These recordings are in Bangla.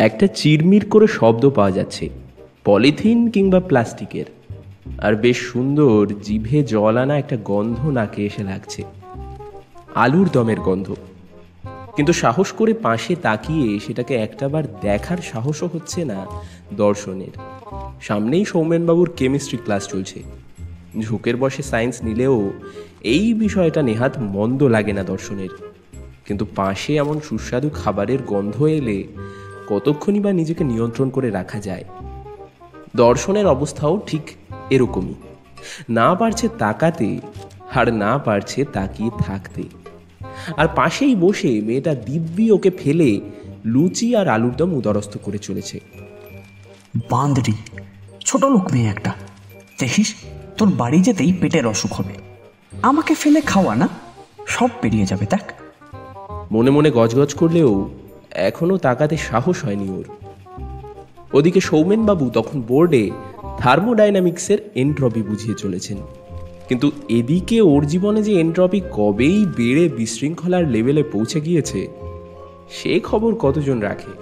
একটা চিরমির করে শব্দ পাওয়া যাচ্ছে, পলিথিন কিংবা প্লাস্টিকের। আর বেশ সুন্দর জিভে জল আনা একটা গন্ধ নাকে এসে লাগছে, আলুর দমের গন্ধ। কিন্তু সাহস করে পাশে তাকিয়ে সেটাকে একটাবার দেখার সাহসও হচ্ছে না দর্শনের। সামনেই সৌমেনবাবুর কেমিস্ট্রি ক্লাস চলছে। ঝোঁকের বসে সায়েন্স নিলেও এই বিষয়টা নেহাত মন্দ লাগে না দর্শনের। কিন্তু পাশে এমন সুস্বাদু খাবারের গন্ধ এলে কতক্ষণই বা নিজেকে নিয়ন্ত্রণ করে রাখা যায়। দর্শনের অবস্থাও ঠিক এরকমই, না পারছে তাকাতে আর না পারছে তাকিয়ে থাকতে। আর পাশেই বসে মেয়েটা দিব্যি ওকে ফেলে লুচি আর আলুর দম উদরস্থ করে চলেছে। বান্দরি, ছোট লোক মেয়ে একটা, দেখিস তোর বাড়ি যেতেই পেটের অসুখ হবে। আমাকে ফেলে খাওয়া না, সব পেরিয়ে যাবে দেখ। মনে মনে গজগজ করলেও এখনো তাকাতে সাহস হয়নি ওর। ওদিকে সৌমেনবাবু তখন বোর্ডে থার্মোডাইনামিক্সের এনট্রপি বুঝিয়ে চলেছেন। কিন্তু এদিকে ওর জীবনে যে এনট্রপি কবেই বেড়ে বিশৃঙ্খলার লেভেলে পৌঁছে গিয়েছে সে খবর কতজন রাখে।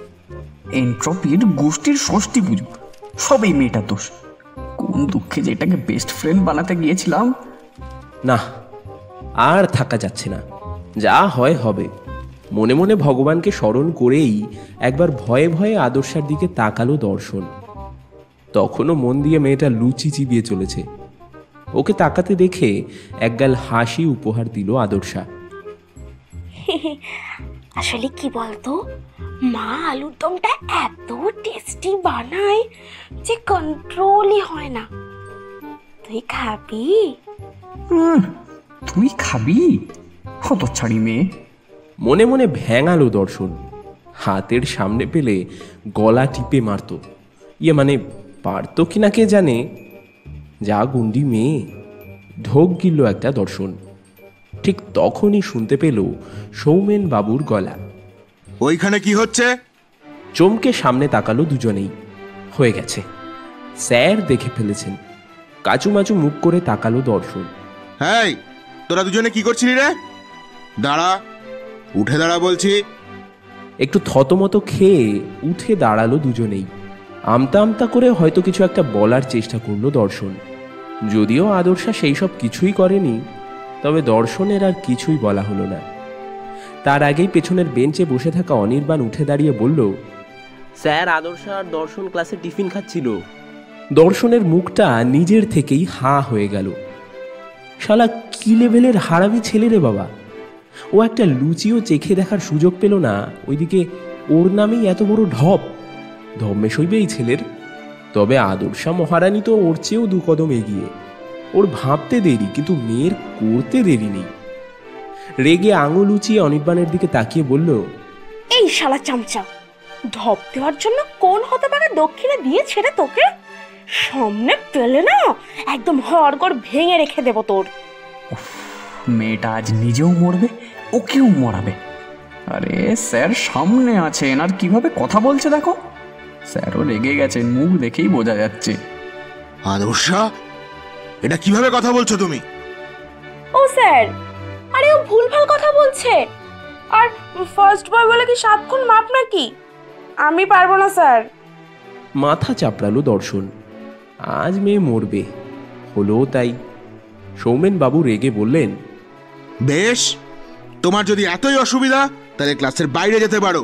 এনট্রপির গোষ্ঠীর ষষ্ঠী পুজো, সবই মেয়েটার দোষ। কোন দুঃখে যে এটাকে বেস্ট ফ্রেন্ড বানাতে গিয়েছিলাম। না, আর থাকা যাচ্ছে না, যা হয় হবে। মনে মনে ভগবানকে স্মরণ করেই একবার ভয়ে ভয়ে আদর্শার দিকে তাকালো দর্শন। তখনও মন দিয়ে মেয়েটা লুচি চিবিয়ে চলেছে। ওকে তাকাতে দেখে একগাল হাসি উপহার দিল আদর্শা। আসলে কি বলতো, মা আলুর দমটা এত টেস্টি বানায় যে কন্ট্রোলই হয় না। তুই খাবি? তুই খাবি? হতচ্ছাড়ি মেয়ে। মনে মনে ভ্যাঙালো দর্শন। হাতের সামনে পেলে গলা টিপে মারত, মানে পারত কিনা কে জানে। যা গুন্ডি মেয়ে, ঢোক গিলল একটা দর্শন। ঠিক তখনই শুনতে পেল সৌমেন বাবুর গলা। ওইখানে কি হচ্ছে? চমকে সামনে তাকালো দুজনেই। হয়ে গেছে, স্যার দেখে ফেলেছেন। কাচুমাচু মুখ করে তাকালো দর্শন। হ্যাঁ, তোরা দুজনে কি করছিলি রে? দাঁড়া, উঠে দাঁড়া বলছি। একটু থতমত খেয়ে উঠে দাঁড়ালো দুজনেই। আমতা আমতা করে হয়তো কিছু একটা বলার চেষ্টা করলো দর্শন। যদিও আদর্শা সেই সব কিছুই করেনি, তবে দর্শনের আর কিছুই বলা হলো না। তার আগেই পেছনের বেঞ্চে বসে থাকা অনির্বাণ উঠে দাঁড়িয়ে বলল, স্যার আদর্শা আর দর্শন ক্লাসে টিফিন খাচ্ছিল। দর্শনের মুখটা নিজের থেকেই হাঁ হয়ে গেল। শালা কি লেভেলের হারামি ছেলে রে বাবা! ও একটা লুচিও চেখে দেখার সুযোগ পেল না, ওইদিকে ওর নামেই এত বড় ঢপ। ধম্মে সইবে এই ছেলের। তবে আদর্শা মহারানী তো ওর চেয়েও 2 কদম এগিয়ে। ওর ভাবতে দেরি, কিন্তু মেয়ের করতে দেরি নেই। রেগে আঙুল উঁচিয়ে অনির্বাণের দিকে তাকিয়ে বলল, এই শালা চামচা, ঢপ দেওয়ার জন্য কোন হতভাগা দক্ষিণে দিয়েছে রে তোকে? সামনে পেলে না একদম হড়গড় ভেঙে রেখে দেব তোর। মেয়েটা আজ নিজেও মরবে, ওকেও মরাবে। আরে স্যার সামনে আছেন, আর কিভাবে কথা বলছে দেখো। স্যারও রেগে গেছেন, মুখ দেখেই বোঝা যাচ্ছে। আদর্শা, এটা কিভাবে কথা বলছো তুমি? ও স্যার, আরে ও ভুলভাল কথা বলছে। আর ফার্স্ট বয় বলে কি 7 খুন মাপ নাকি? আমি পারবো না স্যার। মাথা চাপড়ালো দর্শন। আজ মেয়ে মরবে, হলো তাই। সৌমেন বাবু রেগে বললেন, বেশ, তোমার যদি এতই অসুবিধা তাহলে ক্লাসের বাইরে যেতে পারো।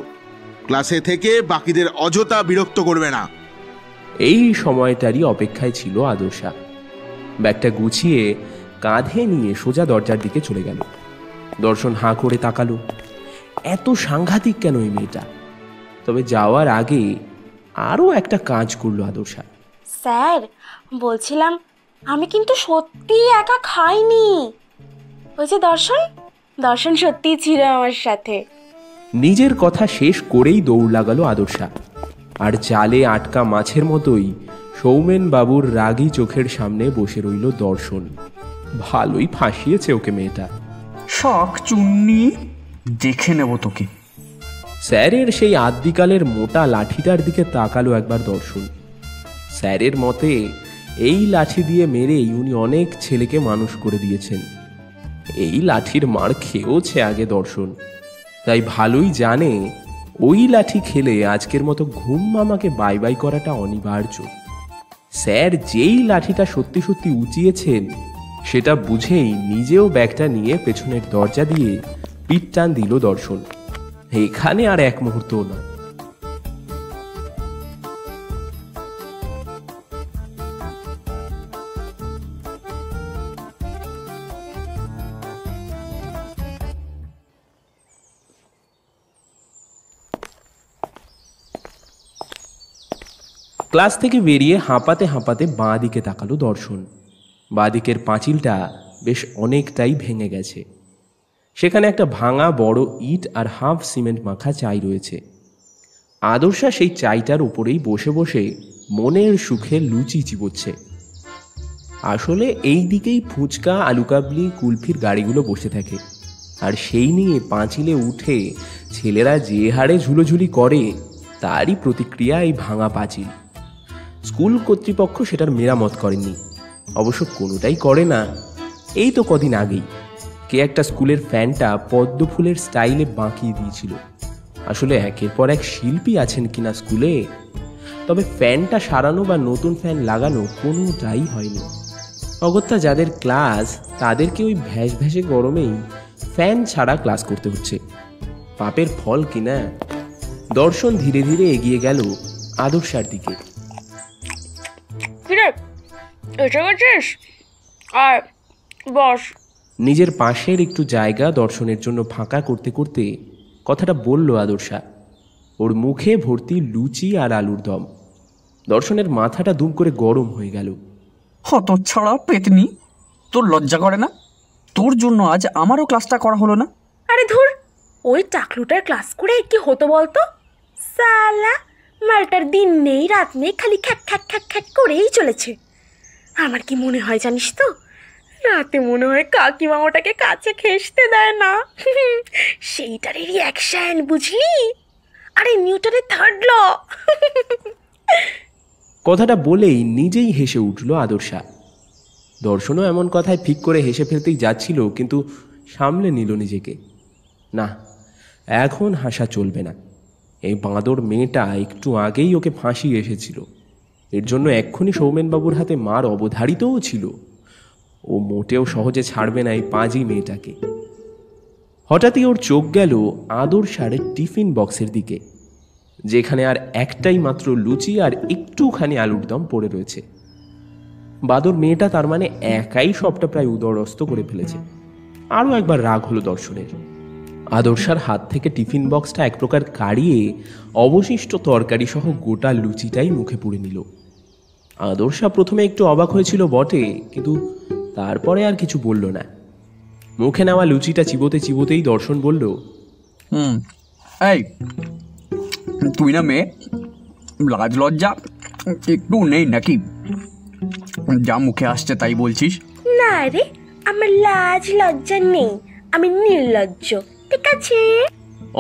ক্লাসে থেকে বাকিদের অযথা বিরক্ত করবে না। এই সময়টারই অপেক্ষায় ছিল আদর্শা। ব্যাগটা গুছিয়ে কাঁধে নিয়ে সোজা দরজার দিকে চলে গেল। দর্শন হাঁ করে তাকালো, এত সাংঘাতিক কেন এই মেয়েটা? তবে যাওয়ার আগে আরও একটা কাজ করলো আদর্শা। স্যার বলছিলাম, আমি কিন্তু সত্যি একা খাইনি। ওই যে দর্শন, দর্শন সত্যিই ছিল আমার সাথে। নিজের কথা শেষ করেই দৌড় লাগালো আদর্শা। আর জালে আটকা মাছের মতোই সৌমেন বাবুর রাগী চোখের সামনে বসে রইল দর্শন। ভালোই ফাঁসিয়েছে ওকে মেয়েটা। শখ চুন্নি, দেখে নেব তোকে। স্যারের সেই আদ্যিকালের মোটা লাঠিটার দিকে তাকালো একবার দর্শন। স্যারের মতে এই লাঠি দিয়ে মেরেই উনি অনেক ছেলেকে মানুষ করে দিয়েছেন। এই লাঠির মার খেয়েওছে আগে দর্শন, তাই ভালোই জানে ওই লাঠি খেলে আজকের মতো ঘুম মামাকে বাই বাই করাটা অনিবার্য। স্যার যেই লাঠিটা সত্যি সত্যি উঁচিয়েছেন সেটা বুঝেই নিজেও ব্যাগটা নিয়ে পেছনের দরজা দিয়ে পিঠ টান দিল দর্শন। এখানে আর এক মুহূর্তও নয়। ক্লাস থেকে বেরিয়ে হাঁপাতে হাঁপাতে বাঁ দিকে তাকালো দর্শন। বাঁ দিকের পাঁচিলটা বেশ অনেকটাই ভেঙে গেছে। সেখানে একটা ভাঙা বড় ইট আর হাফ সিমেন্ট মাখা চাই রয়েছে। আদর্শা সেই চাইটার উপরেই বসে বসে মনের সুখে লুচি চিবোচ্ছে। আসলে এই দিকেই ফুচকা, আলুকাবলি, কুলফির গাড়িগুলো বসে থাকে, আর সেই নিয়ে পাঁচিলে উঠে ছেলেরা যে হারে ঝুলোঝুলি করে তারই প্রতিক্রিয়া এই ভাঙা পাঁচিল। স্কুল কর্তৃপক্ষ সেটার মেরামত করেনি, অবশ্য কোনোটাই করে না। এই তো কদিন আগেই কে একটা স্কুলের ফ্যানটা পদ্ম ফুলের স্টাইলে বাঁকিয়ে দিয়েছিল। আসলে একের পর এক শিল্পী আছেন কিনা স্কুলে, তবে ফ্যানটা সারানো বা নতুন ফ্যান লাগানো কোনোটাই হয়নি। অগত্যা যাদের ক্লাস তাদেরকে ওই ভ্যাস ভ্যাসে গরমেই ফ্যান ছাড়া ক্লাস করতে হচ্ছে। পাপের ফল কিনা। দর্শন ধীরে ধীরে এগিয়ে গেল আদর্শার দিকে। এসে গেছিস? আর বস। নিজের পাশের একটু জায়গা দর্শনের জন্য ফাঁকা করতে করতে কথাটা বলল আদর্শা। ওর মুখে ভর্তি লুচি আর আলুর দম। দর্শনের মাথাটা দুম করে গরম হয়ে গেল। হতচ্ছাড়া পেতনি, তোর লজ্জা করে না? তোর জন্য আজ আমারও ক্লাসটা করা হলো না। আরে ধুর, ওই চাকলুটার ক্লাস করে কি হতো বলতো? সালা মালটার দিন নেই রাত নেই, খালি খ্যাক খ্যাক খ্যাক খ্যাক করেই চলেছে। আমার কি মনে হয় জানিস তো, রাতে মনে হয় কাকিমা ওটাকে কাছে ঘেঁষতে দেয় না। সেইটারই রিয়াকশন, বুঝলি? আরে নিউটনের থার্ড ল। কথাটা বলেই নিজেই হেসে উঠল আদর্শা। দর্শনও এমন কথায় ফিক করে হেসে ফেলতেই যাচ্ছিল, কিন্তু সামলে নিল নিজেকে। না, এখন হাসা চলবে না। এই বাঁদর মেয়েটা একটু আগেই ওকে ফাঁসি এসেছিল, এর জন্য এক্ষুনি সৌমেনবাবুর হাতে মার অবধারিতও ছিল। ও মোটেও সহজে ছাড়বে না এই পাজি মেয়েটাকে। হঠাৎই ওর চোখ গেল আদর্শার টিফিন বক্সের দিকে, যেখানে আর একটাই মাত্র লুচি আর একটুখানি আলুর দম পড়ে রয়েছে। বাদর মেয়েটা তার মানে একাই সবটা প্রায় উদরস্থ করে ফেলেছে। আরও একবার রাগ হলো দর্শনের। আদর্শার হাত থেকে টিফিন বক্সটা এক প্রকার কাড়িয়ে অবশিষ্ট তরকারি সহ গোটা লুচিটাই মুখে পুরে নিল। আদর্শা প্রথমে একটু অবাক হয়েছিল বটে, কিন্তু তারপরে আর কিছু বলল না। মুখে নেওয়া লুচিটা চিবোতে চিবোতেই দর্শন বলল, এই তুই না মেয়ে, লাজ লজ্জা একটু নেই নাকি? যা মুখে আসছে তাই বলছিস। না রে, আমার লাজ লজ্জা নেই, আমি নির্লজ্জ, ঠিক আছে?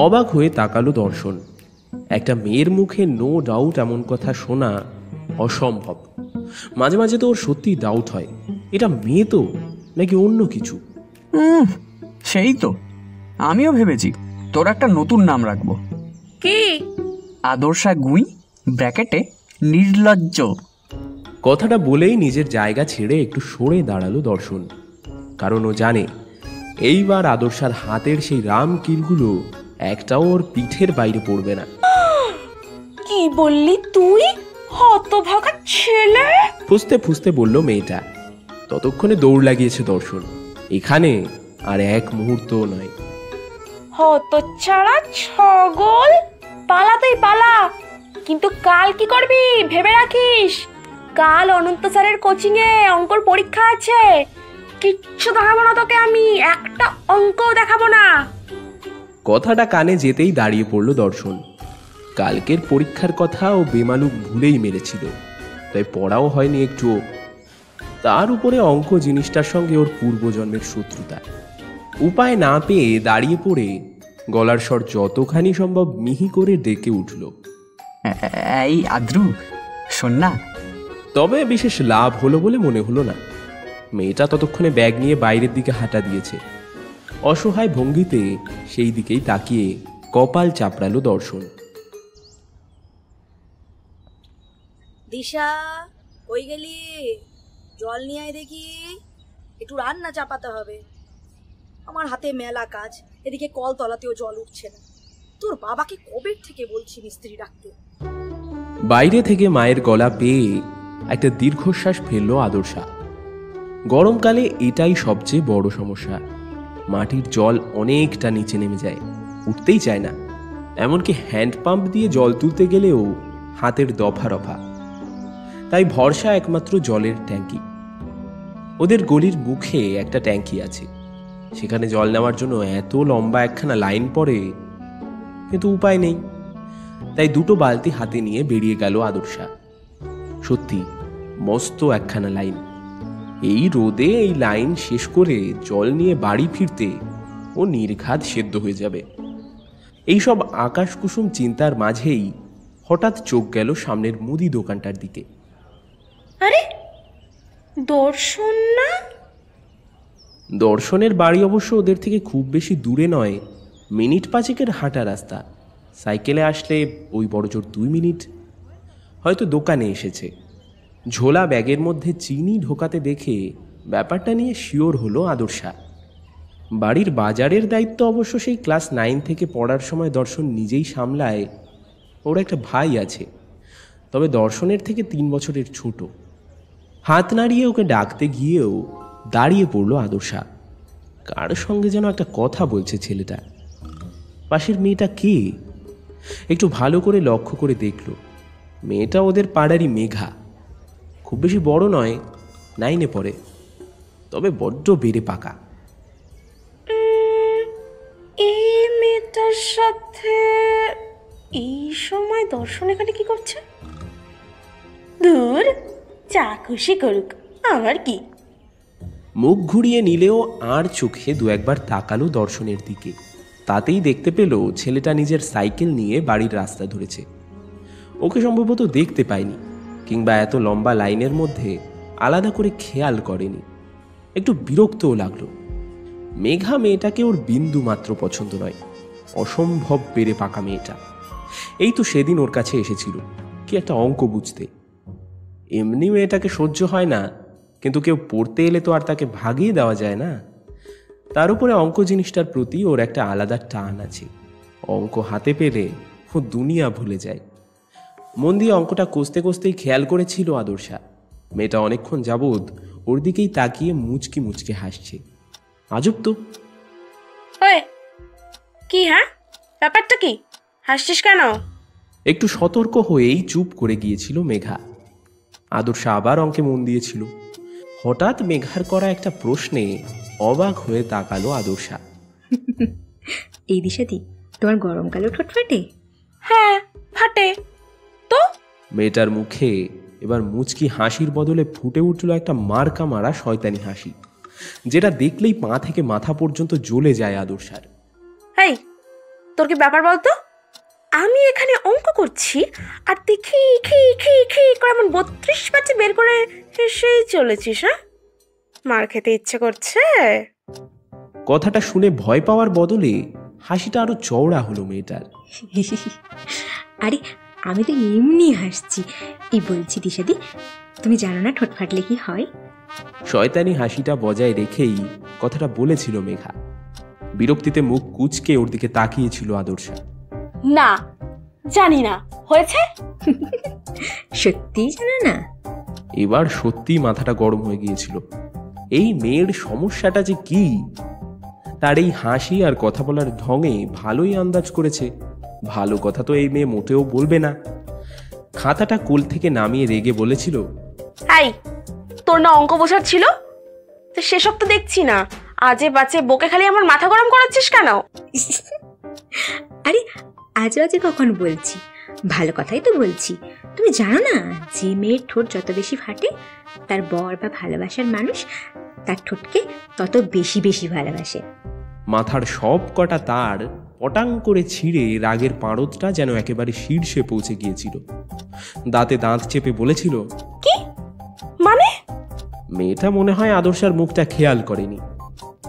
অবাক হয়ে তাকালো দর্শন। একটা মেয়ের মুখে নো ডাউট এমন কথা শোনা অসম্ভব। মাঝে মাঝে তো ওর সত্যি ডাউট হয়, এটা মেয়ে তো নাকি অন্য কিছু। সেই তো আমিও ভেবেছি তোর একটা নতুন নাম রাখবো। কি? আদর্শা গুই ব্র্যাকেটে নির্লজ্জ। কথাটা বলেই নিজের জায়গা ছেড়ে একটু সরে দাঁড়ালো দর্শন, কারণ ও জানে এইবার আদর্শার হাতের সেই রাম কিলগুলো একটাও ওর পিঠের বাইরে পড়বে না। কি বললি তুই, হতভাগা ছেলে? ফুসতে ফুসতে বলল মেয়েটা। ততক্ষণে দৌড় লাগিয়েছে দর্শন। এখানে আর এক মুহূর্তও নয়। হতচ্ছাড়া ছগল, পালা তুই পালা। কিন্তু কাল কি করবি ভেবে রাখিস। কাল অনন্ত স্যারের কোচিং এ অঙ্কর পরীক্ষা আছে। কিচ্ছু দেখাবো না তোকে আমি, একটা অঙ্কও দেখাবো না। কথাটা কানে যেতেই দাঁড়িয়ে পড়ল দর্শন। কালকের পরীক্ষার কথা ও বেমালুক ভুলেই মেরেছিল, তাই পড়াও হয়নি একটুও। তার উপরে অঙ্ক জিনিসটার সঙ্গে ওর পূর্বজন্মের শত্রুতা। উপায় না পেয়ে দাঁড়িয়ে পড়ে গলার স্বর যতখানি সম্ভব মিহি করে ডেকে উঠল, এই আদ্রু শোন না। তবে বিশেষ লাভ হলো বলে মনে হলো না। মেয়েটা ততক্ষণে ব্যাগ নিয়ে বাইরের দিকে হাঁটা দিয়েছে। অসহায় ভঙ্গিতে সেই দিকেই তাকিয়ে কপাল চাপড়ালো দর্শন। দিশা, কই গেলি? জল নিয়ে আয় দেখি, একটু রান্না চাপাতে হবে। আমার হাতে মেলা কাজ, এদিকে কল তলাতেও জল উঠছে না। তোর বাবাকে কবে থেকে বলছি মিস্ত্রি ডাকতে। বাইরে থেকে মায়ের গলা পেয়ে একটা দীর্ঘশ্বাস ফেলল আদর্শা। গরমকালে এটাই সবচেয়ে বড় সমস্যা। মাটির জল অনেকটা নিচে নেমে যায়, উঠতেই চায় না। এমনকি হ্যান্ড পাম্প দিয়ে জল তুলতে গেলেও হাতের দফা রফা। তাই ভরসা একমাত্র জলের ট্যাঙ্কি। ওদের গলির মুখে একটা ট্যাঙ্কি আছে, সেখানে জল নেওয়ার জন্য এত লম্বা একখানা লাইন পড়ে, কিন্তু উপায় নেই। তাই দুটো বালতি হাতে নিয়ে বেরিয়ে গেল আদর্শা। সত্যি মস্ত একখানা লাইন। এই রোদে এই লাইন শেষ করে জল নিয়ে বাড়ি ফিরতে ও নির্ঘাত সেদ্ধ হয়ে যাবে। এইসব আকাশ কুসুম চিন্তার মাঝেই হঠাৎ চোখ গেল সামনের মুদি দোকানটার দিকে। আরে দর্শন না? দর্শনের বাড়ি অবশ্য ওদের থেকে খুব বেশি দূরে নয়, মিনিট 5 হাঁটা রাস্তা। সাইকেলে আসলে ওই বড়জোর 2 মিনিট। হয়তো দোকানে এসেছে। ঝোলা ব্যাগের মধ্যে চিনি ঢোকাতে দেখে ব্যাপারটা নিয়ে শিওর হলো আদর্শা। বাড়ির বাজারের দায়িত্ব অবশ্য সেই ক্লাস 9 থেকে পড়ার সময় দর্শন নিজেই সামলায়। ওর একটা ভাই আছে, তবে দর্শনের থেকে 3 বছরের ছোট। হাত নাড়িয়ে ওকে ডাকতে গিয়েও দাঁড়িয়ে পড়ল আদর্শা। কার সঙ্গে যেন একটা কথা বলছে ছেলেটা। পাশের মেয়েটা কে? একটু ভালো করে লক্ষ্য করে দেখল। মেয়েটা ওদের পাড়ারই মেঘা। খুব বেশি বড় নয়, 9-এ পড়ে, তবে বড্ড বেড়ে পাকা। এই মেয়েটার সাথে এই সময় দর্শন এখানে কি করছে? দূর, যা খুশি করুক, আমার কি। মুখ ঘুরিয়ে নিলেও আর চোখে 2-1বার তাকালো দর্শনের দিকে। তাতেই দেখতে পেল ছেলেটা নিজের সাইকেল নিয়ে বাড়ির রাস্তা ধরেছে। ওকে সম্ভবত দেখতে পায়নি, কিংবা এত লম্বা লাইনের মধ্যে আলাদা করে খেয়াল করেনি। একটু বিরক্তও লাগলো। মেঘা মেয়েটাকে ওর বিন্দু মাত্র পছন্দ নয়। অসম্ভব বেড়ে পাকা মেয়েটা। এই তো সেদিন ওর কাছে এসেছিল কি একটা অঙ্ক বুঝতে। এমনি মেয়েটাকে সহ্য হয় না, কিন্তু কেউ পড়তে এলে তো আর তাকে ভাগিয়ে দেওয়া যায় না। তার উপরে অঙ্ক জিনিসটার প্রতি ওর একটা আলাদা টান আছে। অঙ্ক হাতে পেলে ও দুনিয়া ভুলে যায়। মন দিয়ে অঙ্কটা কষতে কষতেই খেয়াল করেছিল আদর্শা। মেয়েটা অনেকক্ষণ যাবৎ ওর দিকেই তাকিয়ে মুচকি মুচকি হাসছে। আজব তো। ওই কি, হ্যাঁ ব্যাপারটা কি? হাসছিস কেন? একটু সতর্ক হয়েই চুপ করে গিয়েছিল মেঘা। আদর্শা আবার অঙ্কে মন দিয়েছিল। হঠাৎ মেঘার করা একটা প্রশ্নে অবাক হয়ে তাকালো আদর্শা। এই দিশাদি, তোমার গরমকালেও ঠোঁট ফাটে? হ্যাঁ ফাটে তো। মেয়েটার মুখে এবার মুচকি হাসির বদলে ফুটে উঠল একটা মার্কা মারা শয়তানি হাসি, যেটা দেখলেই পা থেকে মাথা পর্যন্ত জ্বলে যায় আদর্শার। এই তোর কি ব্যাপার বলতো? আমি এখানে অঙ্ক করছি আর তুই খি খি খি খি করে এমন 32 পাঁচে বের করে হেসেই চলেছিস। হ্যাঁ, মার খেতে ইচ্ছে করছে? কথাটা শুনে ভয় পাওয়ার বদলে হাসিটা আরো চওড়া হলো মেয়েটার। আরে আমি তো এমনি হাসছি। এই বলছি দিশাদি, তুমি জানো না ঠোঁট ফাটলে কি হয়? শয়তানি হাসিটা বজায় রেখেই কথাটা বলেছিল মেঘা। বিরক্তিতে মুখ কুঁচকে ওর দিকে তাকিয়েছিল আদর্শা। না জানি না, হয়েছে? সত্যিই জানো না? এবার সত্যিই মাথাটা গরম হয়ে গিয়েছিল। এই মেয়ের সমস্যাটা যে কি, তার এই হাসি আর কথা বলার ঢঙে ভালোই আন্দাজ করেছে। ভালো কথা তো এই মেয়ে মোটেও বলবে না। খাতাটা কোল থেকে নামিয়ে রেগে বলেছিল, এই তোর না অঙ্ক বোঝার ছিল? তো সেসব তো দেখছি না, আজে বাজে বকে খালি আমার মাথা গরম করাচ্ছিস কেন? আরে আজে আজে কখন বলছি, ভালো কথাই তো বলছি। তুমি জানো না, যে মেয়ের ঠোঁট যত বেশি ফাটে, তার বর বা ভালোবাসার মানুষ তার ঠোঁটকে তত বেশি বেশি ভালোবাসে। মাথার সব কটা তার পটাং করে ছিঁড়ে রাগের পারদটা যেন একেবারে শীর্ষে পৌঁছে গিয়েছিল। দাঁতে দাঁত চেপে বলেছিল, কি মানে? মেয়েটা মনে হয় আদর্শার মুখটা খেয়াল করেনি।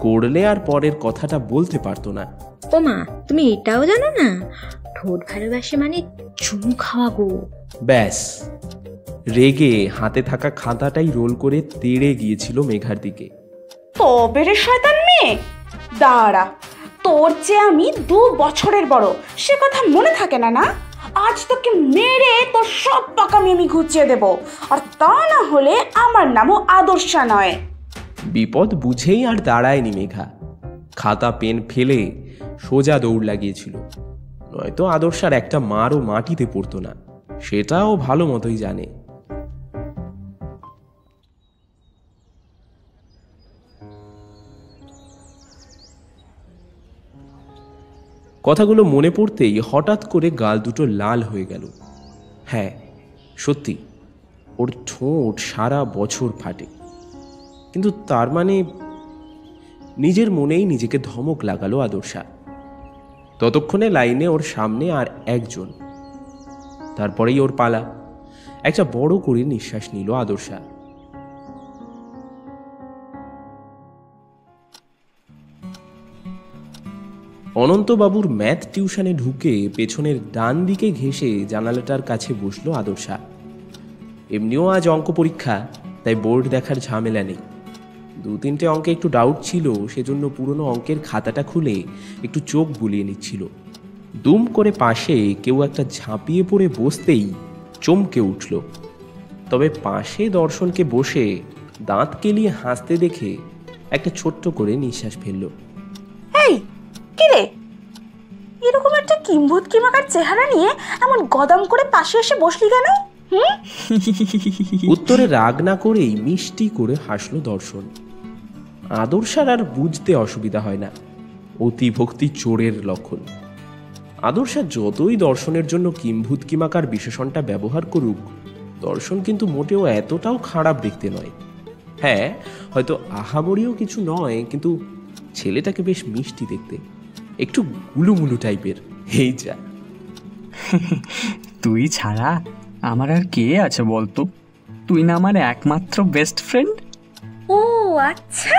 করলে আর পরের কথাটা বলতে পারতো না। ও মা, তুমি এটাও জানো না? ঠোঁট ভালোবাসে মানে চুমু খাওয়া গো। ব্যাস, রেগে হাতে থাকা খাতাটাই রোল করে তেড়ে গিয়েছিল মেঘার দিকে। তবে রে শয়তান মেয়ে, দাঁড়া, তোর চেয়ে আমি 2 বছরের বড়, সে কথা মনে থাকে না? না, আজ তোকে মেরে তোর সব পাকামি আমি ঘুচিয়ে দেব, আর তা না হলে আমার নামও আদর্শা নয়। বিপদ বুঝেই আর দাঁড়ায়নি মেঘা, খাতা পেন ফেলে সোজা দৌড় লাগিয়েছিল। নয়তো আদর্শার একটা মারও মাটিতে পড়তো না, সেটাও ভালো মতোই জানে। কথাগুলো মনে পড়তেই হঠাৎ করে গাল দুটো লাল হয়ে গেল। হ্যাঁ সত্যি, ওর ঠোঁট সারা বছর ফাটে, কিন্তু তার মানে নিজের মনেই নিজেকে ধমক লাগালো আদর্শা। ততক্ষণে লাইনে ওর সামনে আর একজন, তারপরেই ওর পালা। একটা বড় করে নিঃশ্বাস নিল আদর্শা। অনন্তবাবুর ম্যাথ টিউশনে ঢুকে পেছনের ডান দিকে ঘেঁষে জানালাটার কাছে বসলো আদর্শা। এমনিও আজ অঙ্ক পরীক্ষা, তাই বোর্ড দেখার ঝামেলা নেই। 2-3টে অঙ্কে একটু ডাউট ছিল, সেজন্য পুরনো অঙ্কের খাতাটা খুলে একটু চোখ বুলিয়ে নিচ্ছিল। দুম করে পাশে কেউ একটা ঝাঁপিয়ে পড়ে বসতেই চমকে উঠল। তবে পাশে দর্শনকে বসে দাঁত কেলিয়ে হাসতে দেখে একটা ছোট্ট করে নিঃশ্বাস ফেলল। এই কিরে, এরকম একটা কিম্ভূত কিমাকার চেহারা নিয়ে এমন গদাম করে পাশে এসে বসলি কেন? উত্তরে রাগ না করেই মিষ্টি করে হাসলো দর্শন। আদর্শার আর বুঝতে অসুবিধা হয় না, অতি ভক্তি চোরের লক্ষণ। আদর্শা যতই দর্শনের জন্য কিম্ভূত কিমাকার বিশেষণটা ব্যবহার করুক, দর্শন কিন্তু মোটেও এতটাও খারাপ দেখতে নয়। হ্যাঁ, হয়তো আহামরিও কিছু নয়, কিন্তু ছেলেটাকে বেশ মিষ্টি দেখতে, একটু গুলুমুলু টাইপের। এই যা, তুই ছাড়া আমার আর কে আছে বলতো? তুই না আমার একমাত্র বেস্ট ফ্রেন্ড। ও আচ্ছা,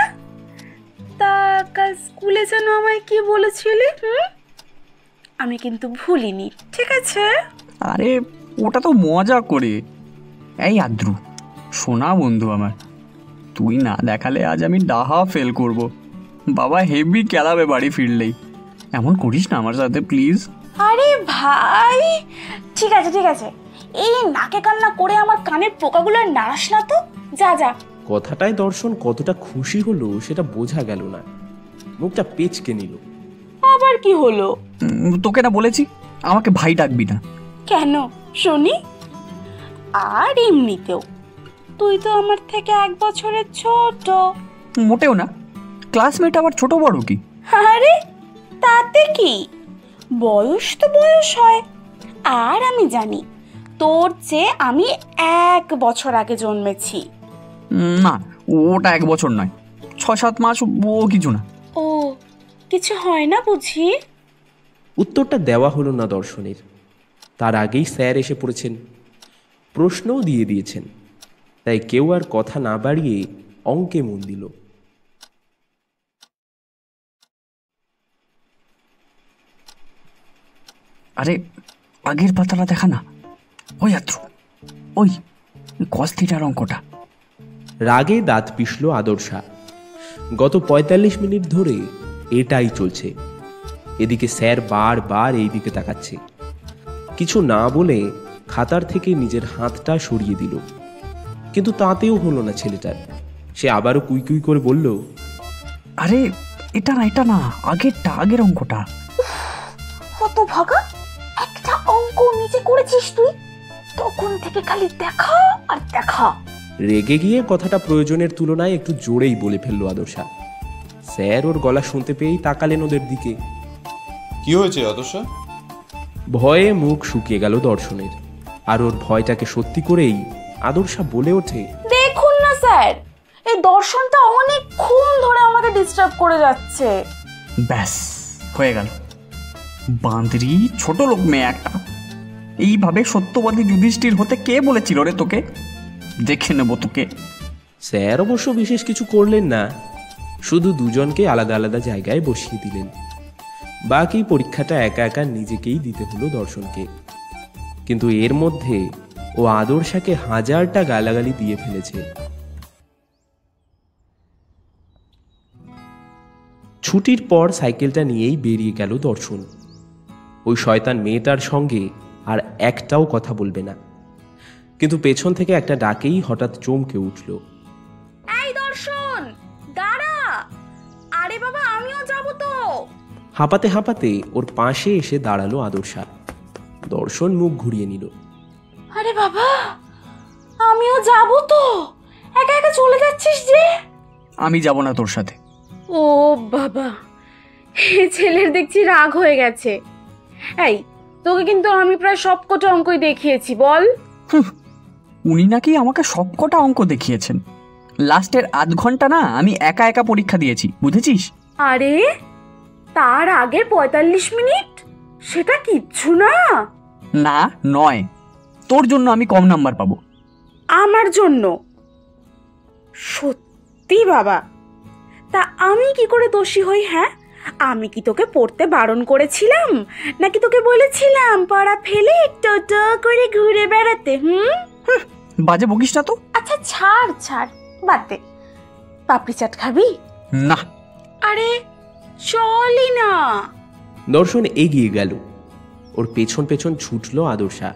তা কাল স্কুলে যেন আমায় কি বলেছিলি? আমি কিন্তু ভুলিনি, ঠিক আছে? আরে ওটা তো মজা করে। এই আদ্রু, শোনা বন্ধু আমার, তুই না দেখালে আজ আমি ডাহা ফেল করব। বাবা হেভি খেলাবে বাড়ি ফিরলেই। এমন করিস না আমার সাথে প্লিজ। আরে ভাই, ঠিক আছে ঠিক আছে, এই নাকে কান্না করে আমার কানের পোকাগুলো নাড়াস না তো, যা যা। কথাটায় দর্শন কতটা খুশি হলো সেটা বোঝা গেল না, মুখটা পেচকে নিল। আবার কি হলো? তোকে না বলেছি আমাকে ভাই ডাকবি না। কেন শুনি? আর এমনিতেও তুই তো আমার থেকে 1 বছরের ছোট। মোটেও না, ক্লাসমেট আবার ছোট বড় কি? আরে তাতে কি, বয়স তো বয়স হয়। আর আমি জানি তোর চেয়ে আমি 1 বছর আগে জন্মেছি। না, ওটা 1 বছর নয়, 6-7 মাস, ও কিছু না। ও কিছু হয় না বুঝি? উত্তরটা দেওয়া হলো না দর্শনের। তার আগেই স্যার এসে পড়েছেন, প্রশ্নও দিয়ে দিয়েছেন, তাই কেউ আর কথা না বাড়িয়ে অঙ্কে মন দিল। আরে আগের পাতাটা দেখা না, ওই আত্র, ওই cos থিটার অঙ্কটা। রাগে দাঁত পিষল আদর্শা। গত 45 মিনিট ধরে এটাই চলছে। এদিকে স্যার বারবার এই দিকে তাকাচ্ছে। কিছু না বলে খাতার থেকে নিজের হাতটা সরিয়ে দিল, কিন্তু তাতেও হলো না ছেলেটার। সে আবারও কুই কুই করে বলল, আরে এটা না, আগের অঙ্কটা। কত ভাগা, একটা অঙ্ক নিচে করেছিস তুই, তখন থেকে খালি দেখা আর দেখা। রেগে গিয়ে কথাটা প্রয়োজনের তুলনায় একটু জোরেই বলে ফেললো আদর্শা। স্যার ওর গলা শুনতে পেয়েই তাকালেন ওদের দিকে। কি হয়েছে আদর্শা? ভয়ে মুখ শুকিয়ে গেল দর্শনের। আর ওর ভয়টাকে সত্যি করেই আদর্শা বলে ওঠে, দেখুন না স্যার, এই দর্শনটা অনেকক্ষণ ধরে আমাকে ডিস্টার্ব করে যাচ্ছে। ব্যাস হয়ে গেল, বাঁদরি ছোট লোক মেয়ে একটা। এইভাবে সত্যবাদী যুধিষ্ঠির হতে কে বলেছিল রে তোকে? দেখে নেব তোকে। স্যার অবশ্য বিশেষ কিছু করলেন না, শুধু দুজনকে আলাদা আলাদা জায়গায় বসিয়ে দিলেন। বাকি পরীক্ষাটা একা একা নিজেকেই দিতে হলো দর্শনকে। কিন্তু এর মধ্যে ও আদর্শাকে 1000টা গালাগালি দিয়ে ফেলেছে। ছুটির পর সাইকেলটা নিয়েই বেরিয়ে গেল দর্শন। ওই শয়তান মেয়েটার সঙ্গে আর একটাও কথা বলবে না। কিন্তু পেছন থেকে একটা ডাকেই হঠাৎ চমকে উঠল। এই দর্শন, দাঁড়া! আরে বাবা, আমিও যাব তো। হাঁপাতে হাঁপাতে ওর পাশে এসে দাঁড়ালো আদর্শা। দর্শন মুখ ঘুরিয়ে নিল। আরে বাবা, আমিও যাব তো। একা একা চলে যাচ্ছিস যে? আমি যাব না তোর সাথে। ও বাবা, এই ছেলের দেখছি রাগ হয়ে গেছে। এই, তোকে কিন্তু আমি প্রায় সবকটা অঙ্কই দেখিয়েছি, বল। উনি নাকি আমাকে সবকটা অঙ্ক দেখিয়েছেন। লাস্টের আধ ঘন্টা না আমি একা একা পরীক্ষা দিয়েছি, বুঝেছিস? আরে, তার আগের 45 মিনিট সেটা কিচ্ছু না। না, নয়। তোর জন্য আমি কম নাম্বার পাবো। আমার জন্য? সত্যি বাবা, তা আমি কি করে দোষী হই? হ্যাঁ, আমি কি তোকে পড়তে বারণ করেছিলাম, নাকি তোকে বলেছিলাম পড়া ফেলে টোটো করে ঘুরে বেড়াতে? বাজে বকিস না তো। আচ্ছা ছাড় ছাড়, বাদ দে। পাপড়ি চাট খাবি? না। আরে চলই না। দর্শন এগিয়ে গেল। ওর পেছন পেছন ছুটলো আদর্শা।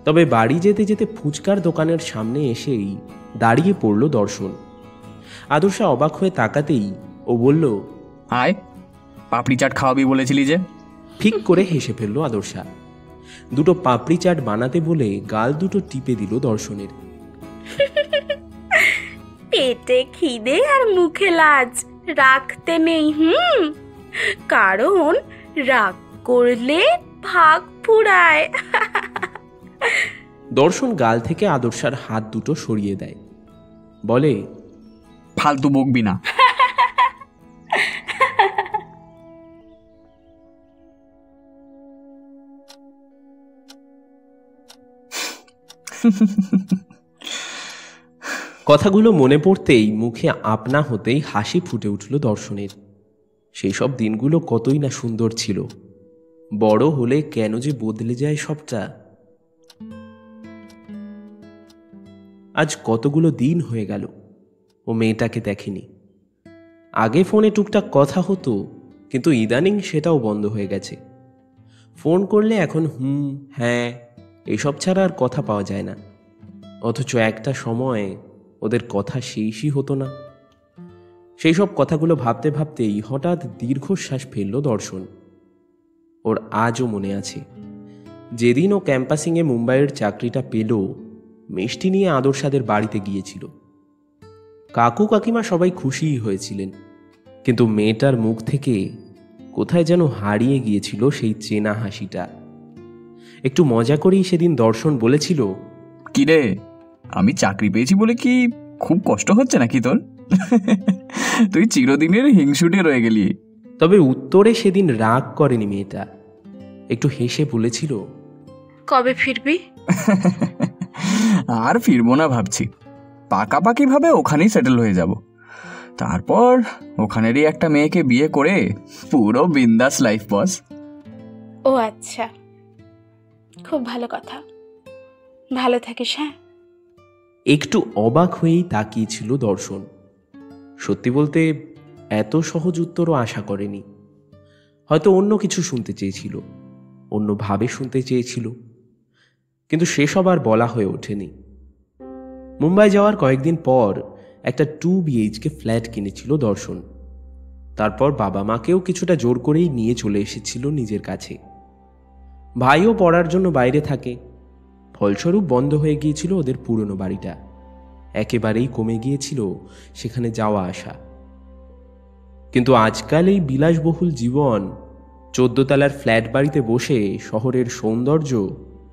তবে বাড়ি যেতে যেতে ফুচকার দোকানের সামনে এসেই দাঁড়িয়ে পড়ল দর্শন। আদর্শা অবাক হয়ে তাকাতেই ও বলল, আয়, পাপড়ি চাট খাওয়াবি বলেছিলি যে। ঠিক করে হেসে ফেলল আদর্শা। দুটো পাপড়ি চাট বানাতে বলে গাল দুটো টিপে দিল দর্শনের। পেটে খিদে আর মুখে লাজ রাখতে নেই। কারণ রাগ করলে ভাগ ফুরায়। দর্শন গাল থেকে আদর্শার হাত দুটো সরিয়ে দেয়, বলে, ফালতু বকবি না। কথাগুলো মনে পড়তেই মুখে আপনা হতেই হাসি ফুটে উঠল দর্শনের। সেই সব দিনগুলো কতই না সুন্দর ছিল। বড় হলে কেন যে বদলে যায় সবটা। আজ কতগুলো দিন হয়ে গেল ও মেয়েটাকে দেখেনি। আগে ফোনে টুকটাক কথা হতো, কিন্তু ইদানিং সেটাও বন্ধ হয়ে গেছে। ফোন করলে এখন হ্যাঁ এইসব ছাড়া আর কথা পাওয়া যায় না। অথচ একটা সময় ওদের কথা শেষই হতো না। সেই সব কথাগুলো ভাবতে ভাবতেই হঠাৎ দীর্ঘশ্বাস ফেলল দর্শন। ওর আজও মনে আছে যেদিন ও ক্যাম্পাসিংয়ে মুম্বাইয়ের চাকরিটা পেল, মিষ্টি নিয়ে আদর্শাদের বাড়িতে গিয়েছিল। কাকু কাকিমা সবাই খুশিই হয়েছিলেন, কিন্তু মেয়েটার মুখ থেকে কোথায় যেন হারিয়ে গিয়েছিল সেই চেনা হাসিটা। একটু মজা করেই সেদিন দর্শন বলেছিল, কিরে, আমি চাকরি পেয়েছি বলে কি খুব কষ্ট হচ্ছে নাকি তোর? তুই চিরদিনের হিংসুটে রয়ে গেলি। তবে উত্তরে সেদিন রাগ করেনি মেয়েটা, একটু হেসে বলেছিল, কবে ফিরবি? আর ফিরবো না ভাবছি। পাকাপাকি ভাবে ওখানেই সেটেল হয়ে যাব। তারপর ওখানেরই একটা মেয়েকে বিয়ে করে পুরো বিন্দাস লাইফ বস। ও আচ্ছা, খুব ভালো কথা। ভালো থাকিস। হ্যাঁ। একটু অবাক হয়েই তাকিয়েছিল দর্শন। সত্যি বলতে এত সহজ উত্তরও আশা করেনি। হয়তো অন্য কিছু শুনতে চেয়েছিল, অন্যভাবে শুনতে চেয়েছিল, কিন্তু সেসব আর বলা হয়ে ওঠেনি। মুম্বাই যাওয়ার কয়েকদিন পর একটা 2 BHK ফ্ল্যাট কিনেছিল দর্শন। তারপর বাবা মাকেও কিছুটা জোর করেই নিয়ে চলে এসেছিল নিজের কাছে। ভাইও পড়ার জন্য বাইরে থাকে, ফলস্বরূপ বন্ধ হয়ে গিয়েছিল ওদের পুরনো বাড়িটা। একেবারেই কমে গিয়েছিল সেখানে যাওয়া আসা। কিন্তু আজকাল এই বিলাসবহুল জীবন, 14 তলার ফ্ল্যাট বাড়িতে বসে শহরের সৌন্দর্য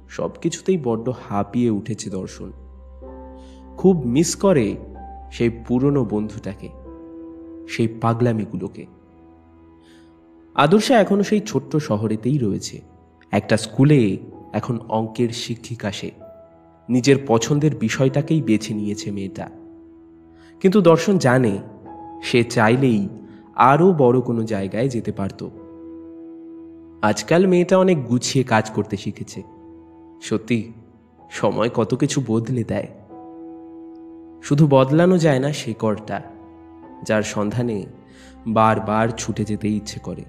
সবকিছুতেই বড্ড হাঁপিয়ে উঠেছে দর্শন। খুব মিস করে সেই পুরনো বন্ধুটাকে, সেই পাগলামিগুলোকে। আদর্শা এখনো সেই ছোট্ট শহরেতেই রয়েছে। একটা স্কুলে এখন অঙ্কের শিক্ষিকা সে। নিজের পছন্দের বিষয়টাকেই বেছে নিয়েছে মেয়েটা। কিন্তু দর্শন জানে সে চাইলেই আরও বড় কোনো জায়গায় যেতে পারত। আজকাল মেয়েটা অনেক গুছিয়ে কাজ করতে শিখেছে। সত্যি সময় কত কিছু বদলে দেয়। শুধু বদলানো যায় না শেকড়টা, যার সন্ধানে বারবার ছুটে যেতে ইচ্ছে করে।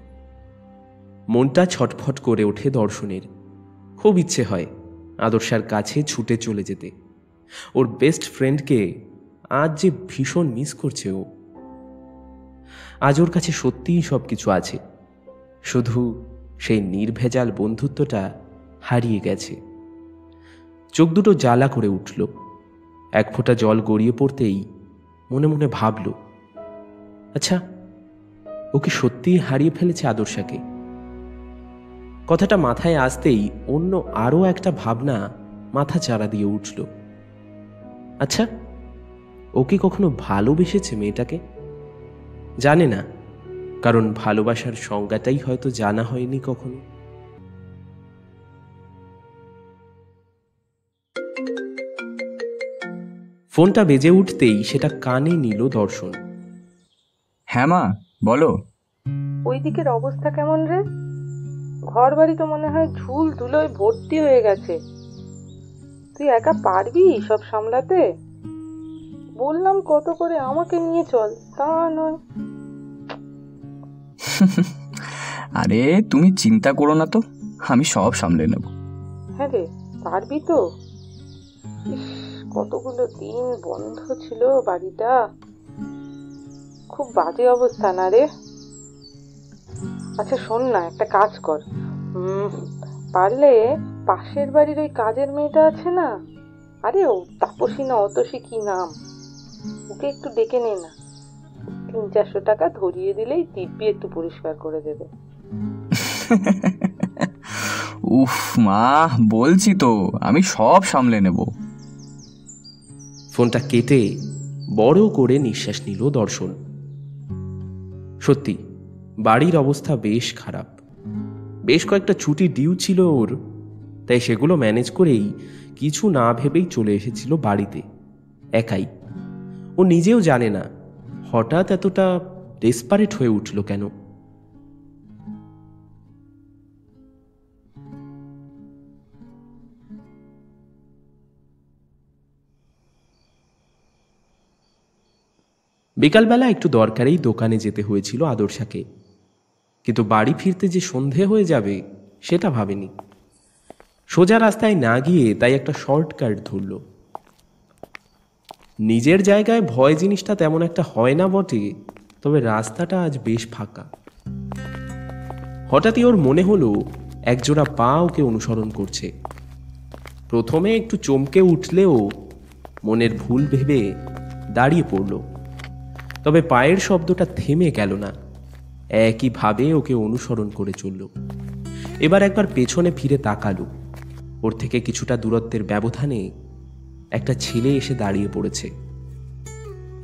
মনটা ছটফট করে ওঠে দর্শনের। খুব ইচ্ছে হয় আদর্শার কাছে ছুটে চলে যেতে। ওর বেস্ট ফ্রেন্ডকে আজ যে ভীষণ মিস করছে ও। আজ ওর কাছে সত্যিই সব কিছু আছে, শুধু সেই নির্ভেজাল বন্ধুত্বটা হারিয়ে গেছে। চোখ দুটো জ্বালা করে উঠল। এক ফোঁটা জল গড়িয়ে পড়তেই মনে মনে ভাবল, আচ্ছা ও কি সত্যিই হারিয়ে ফেলেছে আদর্শাকে? কথাটা মাথায় আসতেই অন্য আরও একটা ভাবনা মাথা চাড়া দিয়ে উঠল। আচ্ছা ও কি কখনো ভালোবেসেছে মেয়েটাকে? জানে না, কারণ ভালোবাসার সংজ্ঞাটাই হয়তো জানা হয়নি কখনো। ফোনটা বেজে উঠতেই সেটা কানে নিল দর্শন। হ্যাঁ মা, বলো। ওই দিকের অবস্থা কেমন রে? ঘর বাড়ি তো মনে হয় ঝুল ধুলোয় ভর্তি হয়ে গেছে। তুই একা পারবি সব সামলাতে? বললাম কত করে আমাকে নিয়ে চল, তা নয়। আরে তুমি চিন্তা করো না তো, আমি সব সামলে নেব। হ্যাঁ রে, পারবি তো? ইস, কতগুলো দিন বন্ধ ছিল বাড়িটা, খুব বাজে অবস্থা না রে? আচ্ছা শোন না, একটা কাজ কর, পারলে পাশের বাড়ির ওই কাজের মেয়েটা আছে না, আরে ও তাপসী না অতসী কি নাম, ওকে একটু ডেকে নে না। 300-400 টাকা ধরিয়ে দিলেই দিব্যি একটু পরিষ্কার করে দেবে। উফ মা, বলছি তো আমি সব সামলে নেব। ফোনটা কেটে বড় করে নিঃশ্বাস নিল দর্শন। সত্যি বাড়ির অবস্থা বেশ খারাপ। বেশ কয়েকটা ছুটি ডিউ ছিল ওর, তাই সেগুলো ম্যানেজ করেই কিছু না ভেবেই চলে এসেছিল বাড়িতে একাই। ও নিজেও জানে না হঠাৎ এতটা ডেসপারেট হয়ে উঠল কেন। বিকালবেলা একটু দরকারেই দোকানে যেতে হয়েছিল আদর্শাকে, কিন্তু বাড়ি ফিরতে যে সন্ধে হয়ে যাবে সেটা ভাবেনি। সোজা রাস্তায় না গিয়ে তাই একটা শর্টকাট ধরল। নিজের জায়গায় ভয় জিনিসটা তেমন একটা হয় না বটে, তবে রাস্তাটা আজ বেশ ফাঁকা। হঠাৎই ওর মনে হলো একজোড়া পা ওকে অনুসরণ করছে। প্রথমে একটু চমকে উঠলেও মনের ভুল ভেবে দাঁড়িয়ে পড়ল। তবে পায়ের শব্দটা থেমে গেল না, একইভাবে ওকে অনুসরণ করে চলল। এবার একবার পেছনে ফিরে তাকালো। ওর থেকে কিছুটা দূরত্বের ব্যবধানে একটা ছেলে এসে দাঁড়িয়ে পড়েছে।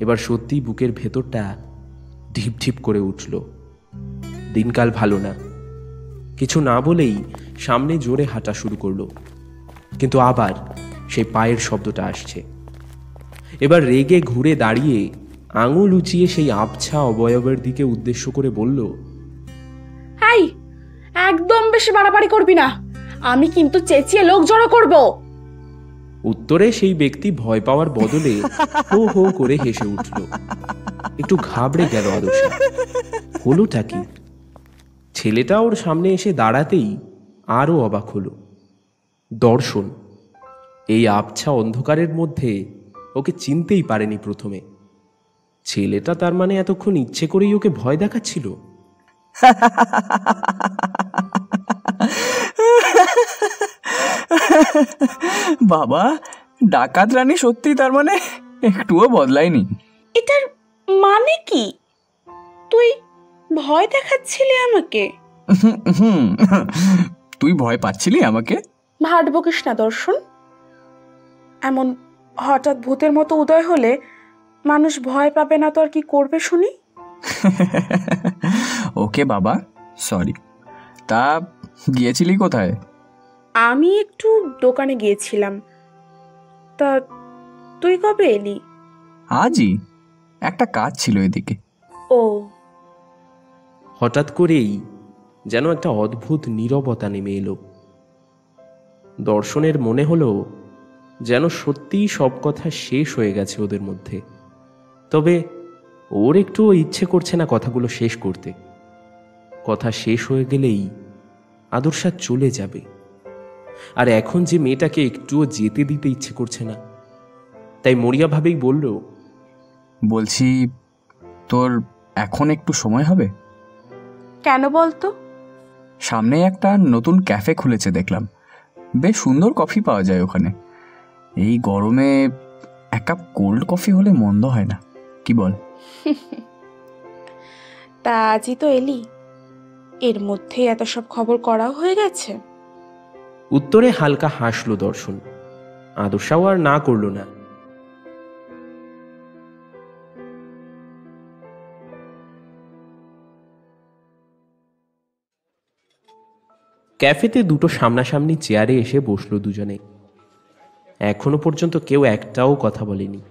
এবার সত্যি বুকের ভেতরটা ঢিপ ঢিপ করে উঠল। দিনকাল ভালো না। কিছু না বলেই সামনে জোরে হাঁটা শুরু করলো, কিন্তু আবার সেই পায়ের শব্দটা আসছে। এবার রেগে ঘুরে দাঁড়িয়ে আঙুল উঁচিয়ে সেই আবছা অবয়বের দিকে উদ্দেশ্য করে বলল, হাই, একদম বেশি বাড়াবাড়ি করবি না, আমি কিন্তু চেঁচিয়ে লোক জড়ো করব। উত্তরে সেই ব্যক্তি ভয় পাওয়ার বদলে হো হো করে হেসে উঠল। একটু ঘাবড়ে গেল আদর্শা। হলোটা কি? ছেলেটা ওর সামনে এসে দাঁড়াতেই আরও অবাক হলো। দর্শন এই আবছা অন্ধকারের মধ্যে ওকে চিনতেই পারেনি প্রথমে। ছেলেটা তার মানে এতক্ষণ ইচ্ছে করেই ওকে ভয় দেখাচ্ছিল। বাবা, ডাকাত রানী সত্যি তার মানে একটুও বদলায়নি। এটার মানে কি? তুই ভয় দেখাচ্ছিলি আমাকে? তুই ভয় পাচ্ছিলি আমাকে? ভাট বকিস না দর্শন। এমন হঠাৎ ভূতের মতো উদয় হলে মানুষ ভয় পাবে না তো আর কি করবে শুনি? ওকে বাবা, সরি। তা গিয়েছিলি কোথায়? আমি একটু দোকানে গিয়েছিলাম। তা তুই কবে এলি? আজই একটা কাজ ছিল এদিকে। ও হঠাৎ করেই যেন একটা অদ্ভুত নীরবতা নেমে এলো। দর্শনের মনে হলো যেন সত্যিই সব কথা শেষ হয়ে গেছে ওদের মধ্যে। তবে ওর একটুও ইচ্ছে করছে না কথাগুলো শেষ করতে। কথা শেষ হয়ে গেলেই আদর্শা চলে যাবে, আর এখন যে মেয়েটাকে একটুও যেতে দিতে ইচ্ছে করছে না। তাই মরিয়াভাবেই বলল, বলছি, তোর এখন একটু সময় হবে? কেন বলতো? সামনে একটা নতুন ক্যাফে খুলেছে দেখলাম, বেশ সুন্দর কফি পাওয়া যায় ওখানে। এই গরমে এক কাপ কোল্ড কফি হলে মন্দ হয় না, কি বল? তা আজই তো এলি, এর মধ্যে এত সব খবর করাও হয়ে গেছে। উত্তরে হালকা হাসলো দর্শন। আদর্শাও আর না করল না। ক্যাফেতে দুটো সামনাসামনি চেয়ারে এসে বসলো দুজনে। এখনো পর্যন্ত কেউ একটাও কথা বলেনি।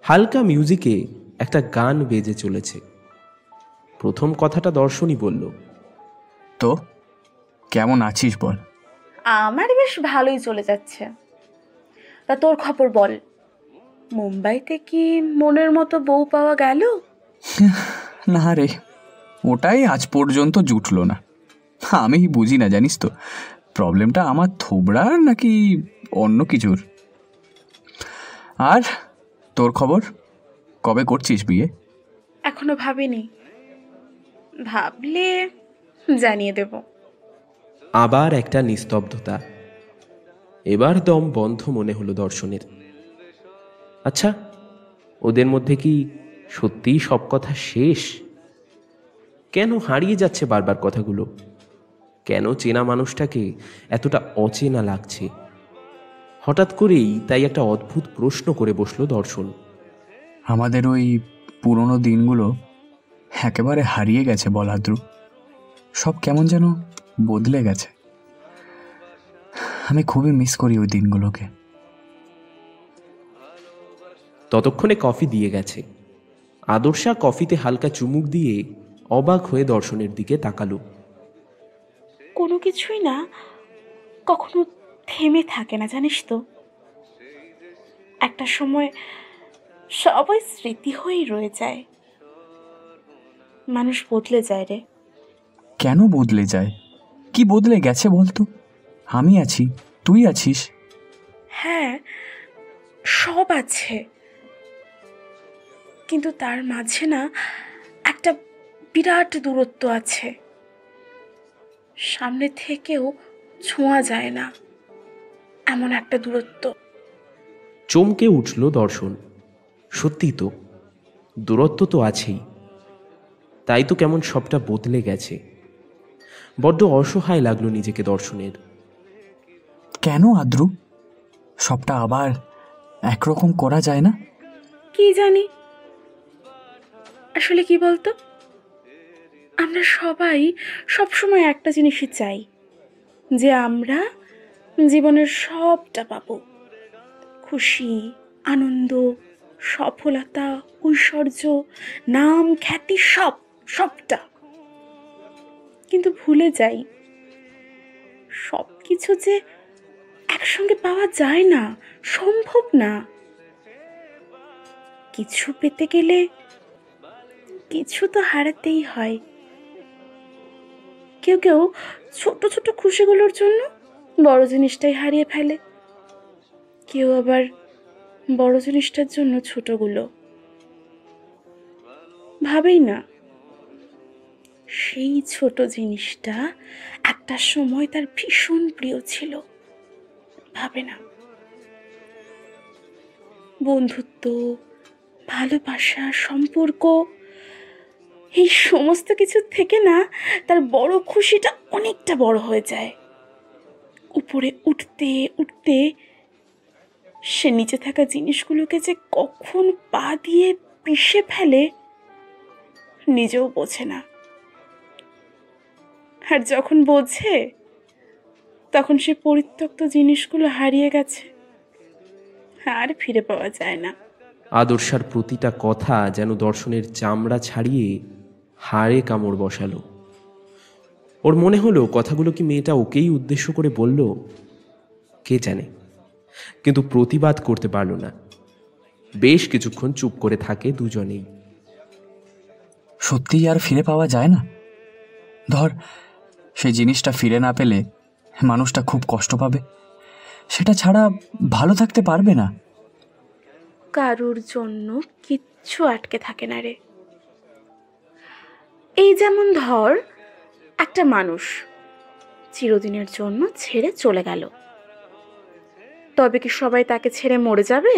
হালকা মিউজিকে একটা গান বেজে চলেছে। প্রথম কথাটা দর্শনই বলল, তো কেমন আছিস বল? আমার বেশ ভালোই চলে যাচ্ছে। তা তোর খবর বল, মুম্বাইতে কি মনের মতো বউ পাওয়া গেল? না রে, ওটাই আজ পর্যন্ত জুটলো না। আমি বুঝি না, জানিস তো, প্রবলেমটা আমার থোবড়ার নাকি অন্য কিছুর। আর তোর খবর, কবে করছিস বিয়ে? এখনো ভাবিনি, ভাবলে জানিয়ে দেব। আবার একটা নিস্তব্ধতা। এবার দম বন্ধ মনে হলো দর্শনের। আচ্ছা, ওদের মধ্যে কি সত্যিই সব কথা শেষ? কেন হারিয়ে যাচ্ছে বারবার কথাগুলো? কেন চেনা মানুষটাকে এতটা অচেনা লাগছে? হঠাৎ করেই তাই একটা অদ্ভুত প্রশ্ন করে বসলো দর্শন। আমাদের ওই পুরনো দিনগুলো একেবারে হারিয়ে গেছে বল আদ্রু। সব কেমন যেন বদলে গেছে। আমি খুবই মিস করি ওই দিনগুলোকে। ততক্ষণে কফি দিয়ে গেছে। আদর্শা কফিতে হালকা চুমুক দিয়ে অবাক হয়ে দর্শনের দিকে তাকালো। কোনো কিছুই না কখনো থেমে থাকে না, জানিস তো। একটা সময় সবাই স্মৃতি হয়েই রয়ে যায়। মানুষ বদলে যায় রে। কেন বদলে যায়? কি বদলে গেছে বলতো? আমি আছি, তুই আছিস। হ্যাঁ, সব আছে, কিন্তু তার মাঝে না একটা বিরাট দূরত্ব আছে। সামনে থেকেও ছোঁয়া যায় না, এমন একটা দূরত্ব। চমকে উঠল দর্শন। সত্যি তো, দূরত্ব তো আছেই। তাই তো কেমন সবটা বদলে গেছে। বড্ড অসহায় লাগলো নিজেকে দর্শনের। কেন আদ্রু, সবটা আবার একরকম করা যায় না? কি জানি, আসলে কি বলতো, আমরা সবাই সবসময় একটা জিনিসই চাই, যে আমরা জীবনের সবটা পাবো। খুশি, আনন্দ, সফলতা, ঐশ্বর্য, নাম, খ্যাতি, সবটা। কিন্তু ভুলে যাই, সব কিছু যে একসঙ্গে পাওয়া যায় না, সম্ভব না। কিছু পেতে গেলে কিছু তো হারাতেই হয়। কেউ কেউ ছোট ছোট খুশিগুলোর জন্য বড় জিনিসটাই হারিয়ে ফেলে। কেউ আবার বড় জিনিসটার জন্য ছোটগুলো ভাবেই না। সেই ছোট জিনিসটা একটা সময় তার ভীষণ প্রিয় ছিল, ভাবে না। বন্ধুত্ব, ভালোবাসা, সম্পর্ক, এই সমস্ত কিছু থেকে না তার বড় খুশিটা অনেকটা বড় হয়ে যায়। উপরে উঠতে উঠতে সে নিচে থাকা জিনিসগুলোকে যে কখন পা দিয়ে পিষে ফেলে নিজেও বোঝে না। আর যখন বোঝে, তখন সে পরিত্যক্ত জিনিসগুলো হারিয়ে গেছে, আর ফিরে পাওয়া যায় না। আদর্শার প্রতিটা কথা যেন দর্শনের চামড়া ছাড়িয়ে হাড়ে কামড় বসালো। ওর মনে হলো কথাগুলো কি মেয়েটা ওকেই উদ্দেশ্য করে বলল, কে জানে, কিন্তু প্রতিবাদ করতে পারল না। বেশ কিছুক্ষণ চুপ করে থাকে দুজনেই। সত্যিই আর ফিরে পাওয়া যায় না? ধর সেই জিনিসটা ফিরে না পেলে মানুষটা খুব কষ্ট পাবে, সেটা ছাড়া ভালো থাকতে পারবে না। কারুর জন্য কিচ্ছু আটকে থাকে না রে। এই যেমন ধর, একটা মানুষ চিরদিনের জন্য ছেড়ে চলে গেল, তবে কি সবাই তাকে ছেড়ে মরে যাবে,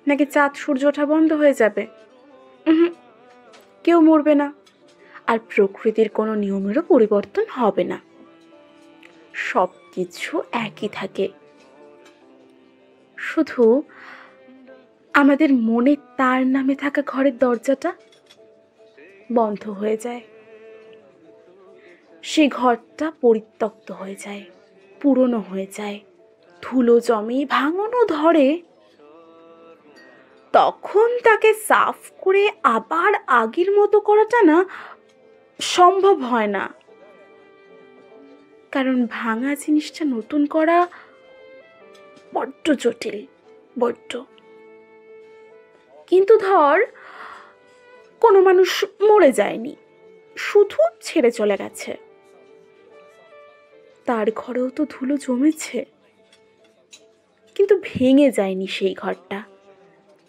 নাকি চাঁদ সূর্য ওঠা বন্ধ হয়ে যাবে? কেউ মরবে না, আর প্রকৃতির কোনো নিয়মেরও পরিবর্তন হবে না। সব কিছু একই থাকে, শুধু আমাদের মনে তার নামে থাকা ঘরের দরজাটা বন্ধ হয়ে যায়। সেই ঘরটা পরিত্যক্ত হয়ে যায়, পুরনো হয়ে যায়, ধুলো জমে, ভাঙনও ধরে। তখন তাকে সাফ করে আবার আগের মতো করাটা না সম্ভব হয় না, কারণ ভাঙা জিনিসটা নতুন করা বড্ড জটিল, বড্ড। কিন্তু ধর কোনো মানুষ মরে যায়নি, শুধু ছেড়ে চলে গেছে, তার ঘরেও তো ধুলো জমেছে, কিন্তু ভেঙে যায়নি সেই ঘরটা।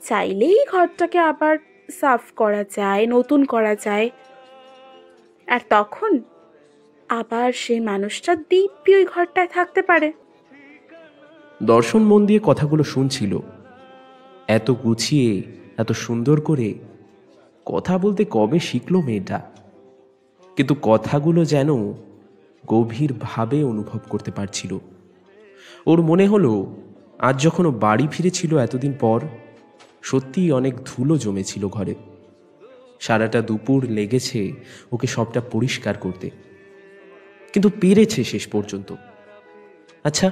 চাইলেই ঘরটাকে আবার সাফ করা যায়, নতুন করা যায়, আর তখন আবার সেই মানুষটা দিব্যি ওই ঘরটায় থাকতে পারে। দর্শন মন দিয়ে কথাগুলো শুনছিল। এত গুছিয়ে, এত সুন্দর করে কথা বলতে কবে শিখলো মেয়েটা, কিন্তু কথাগুলো যেন গভীরভাবে অনুভব করতে পারছিল। ওর মনে হলো আজ যখন ও বাড়ি ফিরেছিল এতদিন পর, সত্যিই অনেক ধুলো জমেছিল ঘরে। সারাটা দুপুর লেগেছে ওকে সবটা পরিষ্কার করতে, কিন্তু পেরেছে শেষ পর্যন্ত। আচ্ছা,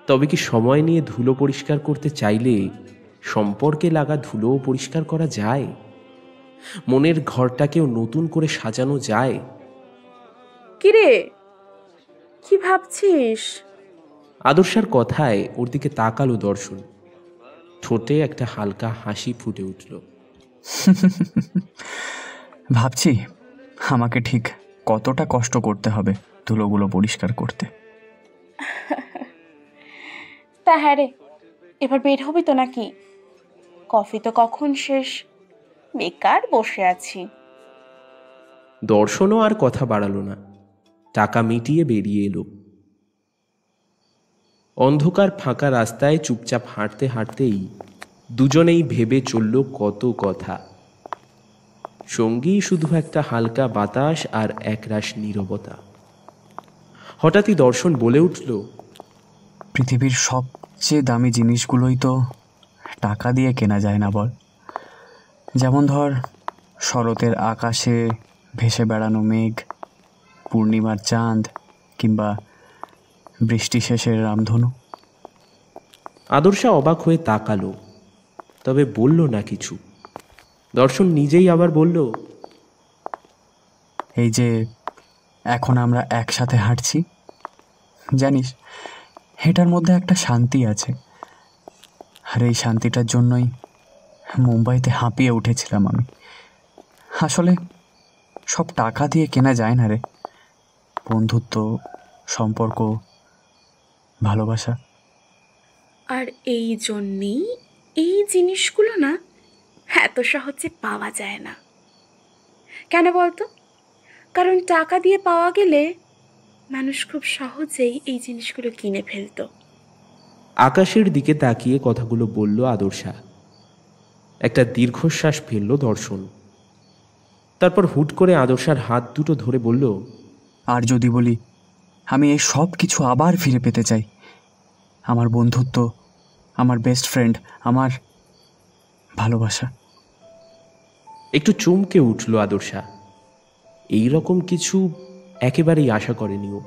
তবে কি সময় নিয়ে ধুলো পরিষ্কার করতে চাইলে সম্পর্কে লাগা ধুলোও পরিষ্কার করা যায়? মনের ঘরটাকেও নতুন করে সাজানো যায়? কিরে, কি ভাবছিস? আদর্শার কথায় ওর দিকে তাকালো দর্শন। ঠোঁটে একটা হালকা হাসি ফুটে উঠল। ভাবছি আমাকে ঠিক কতটা কষ্ট করতে হবে ধুলোগুলো পরিষ্কার করতে। তা হ্যাঁ রে, এবার বের হবি তো নাকি? কফি তো কখন শেষ, বেকার বসে আছি। দর্শনও আর কথা বাড়ালো না, টাকা মিটিয়ে বেরিয়ে এলো। অন্ধকার ফাঁকা রাস্তায় চুপচাপ হাঁটতে হাঁটতেই দুজনেই ভেবে চলল কত কথা। সঙ্গী শুধু একটা হালকা বাতাস আর একরাশ নীরবতা। হঠাৎই দর্শন বলে উঠল, পৃথিবীর সবচেয়ে দামি জিনিসগুলোই তো টাকা দিয়ে কেনা যায় না বল? যেমন ধর শরতের আকাশে ভেসে বেড়ানো মেঘ, পূর্ণিমার চাঁদ, কিংবা বৃষ্টি শেষের রামধনু। আদর্শা অবাক হয়ে তাকালো, তবে বলল না কিছু। দর্শন নিজেই আবার বলল, এই যে এখন আমরা একসাথে হাঁটছি, জানিস এটার মধ্যে একটা শান্তি আছে, আর এই শান্তিটার জন্যই মুম্বাইতে হাঁপিয়ে উঠেছিলাম আমি। আসলে সব টাকা দিয়ে কেনা যায় না রে, বন্ধুত্ব, সম্পর্ক, ভালোবাসা। আর এই জন্যেই এই জিনিসগুলো না এত সহজে পাওয়া যায় না। কেন বলতো? কারণ টাকা দিয়ে পাওয়া গেলে মানুষ খুব সহজেই এই জিনিসগুলো কিনে ফেলতো। আকাশের দিকে তাকিয়ে কথাগুলো বলল আদর্শা। একটা দীর্ঘশ্বাস ফেলল দর্শন। তারপর হুট করে আদর্শার হাত দুটো ধরে বলল, আর যদি বলি আমি এই সব কিছু আবার ফিরে পেতে চাই, আমার বন্ধুত্ব, আমার বেস্ট ফ্রেন্ড, আমার ভালোবাসা। একটু চমকে উঠল আদর্শা। এই রকম কিছু একেবারেই আশা করেনি ও।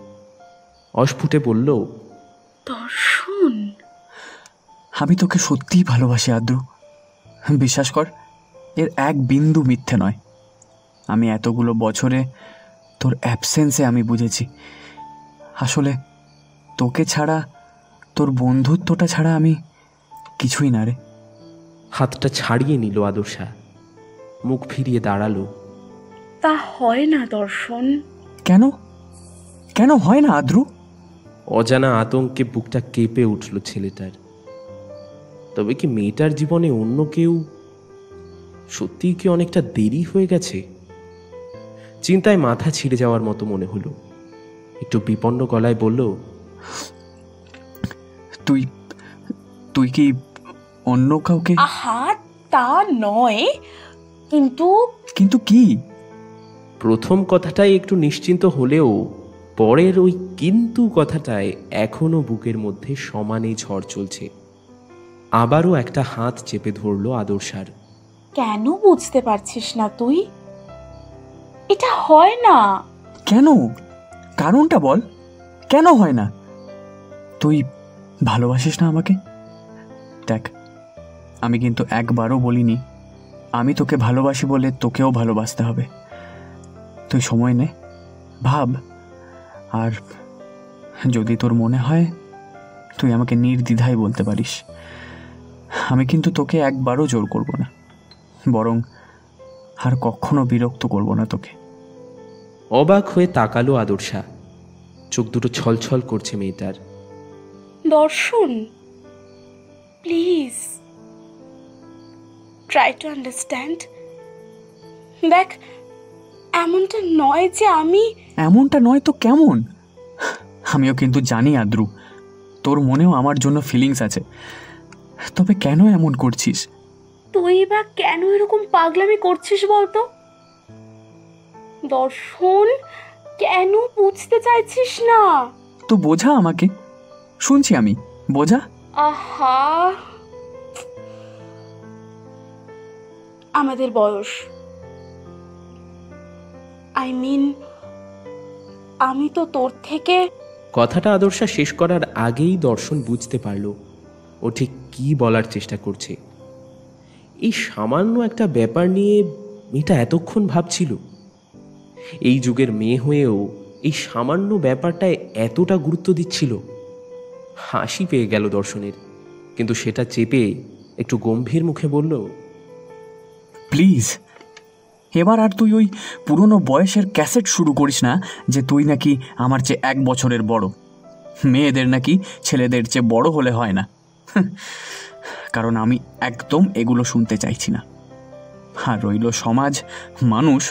অস্ফুটে বলল, দর্শন, আমি তোকে সত্যিই ভালোবাসি আদ্রু। বিশ্বাস কর, এর এক বিন্দু মিথ্যে নয়। আমি এতগুলো বছরে তোর অ্যাবসেন্সে আমি বুঝেছি আসলে তোকে ছাড়া, তোর বন্ধুত্বটা ছাড়া আমি কিছুই না রে। হাতটা ছাড়িয়ে নিল আদর্শা, মুখ ফিরিয়ে দাঁড়ালো। তা হয় না দর্শন। কেন কেন হয় না আদ্রু? অজানা আতঙ্কে বুকটা কেঁপে উঠল ছেলেটার। তবে কি মেয়েটার জীবনে অন্য কেউ? সত্যিই কি অনেকটা দেরি হয়ে গেছে? চিন্তায় মাথা ছিঁড়ে যাওয়ার মতো মনে হলো। একটু বিপন্ন গলায় বলল, তুই তুই কি অন্য কাউকে? আহা, তা নয়, কিন্তু কিন্তু কি? প্রথম কথাটাই একটু নিশ্চিন্ত হলেও পরের ওই কিন্তু কথাটায় এখনো বুকের মধ্যে সমানে ঝড় চলছে। আবারও একটা হাত চেপে ধরল আদর্শার। কেন বুঝতে পারছিস না তুই? এটা হয় না। কেন? কারণটা বল, কেন হয় না? তুই ভালোবাসিস না আমাকে? দেখ, আমি কিন্তু একবারও বলিনি আমি তোকে ভালোবাসি বলে তোকেও ভালোবাসতে হবে। তুই সময় নে, ভাব, আর যদি তোর মনে হয় তুই আমাকে নির্দ্বিধায় বলতে পারিস। আমি কিন্তু তোকে একবারও জোর করব না, বরং আর কখনো বিরক্ত করব না তোকে। অবাক হয়ে তাকালো আদর্শা, চোখ দুটো ছলছল করছে মেয়েটার। দর্শন, প্লিজ ট্রাই টু আন্ডারস্ট্যান্ড। দেখ, এমনটা নয় যে আমি। এমনটা নয় তো কেমন? আমিও কিন্তু জানি আদ্রু, তোর মনেও আমার জন্য ফিলিংস আছে, তবে কেন এমন করছিস? তুই বা কেন এরকম পাগলামি করছিস বলতো? দর্শন, কেন বুঝতে চাইছিস না? তো বোঝা আমাকে, শুনছি আমি, বোঝা। আহা, আমাদের বয়স, আই মিন, আমি তো তোর থেকে। কথাটা আদর্শা শেষ করার আগেই দর্শন বুঝতে পারল ও ঠিক কি বলার চেষ্টা করছে। এই সামান্য একটা ব্যাপার নিয়ে মেয়েটা এতক্ষণ ভাবছিল। এই যুগের মেয়ে হয়েও এই সামান্য ব্যাপারটায় এতটা গুরুত্ব দিচ্ছিল। হাসি পেয়ে গেল দর্শনের, কিন্তু সেটা চেপে একটু গম্ভীর মুখে বলল, প্লিজ, এবার আর তুই ওই পুরনো বয়সের ক্যাসেট শুরু করিস না যে তুই নাকি আমার চেয়ে 1 বছরের বড়, মেয়েদের নাকি ছেলেদের চেয়ে বড় হলে হয় না। কারণ আমি একদম এগুলো শুনতে চাইছি না। আর রইল সমাজ, মানুষ,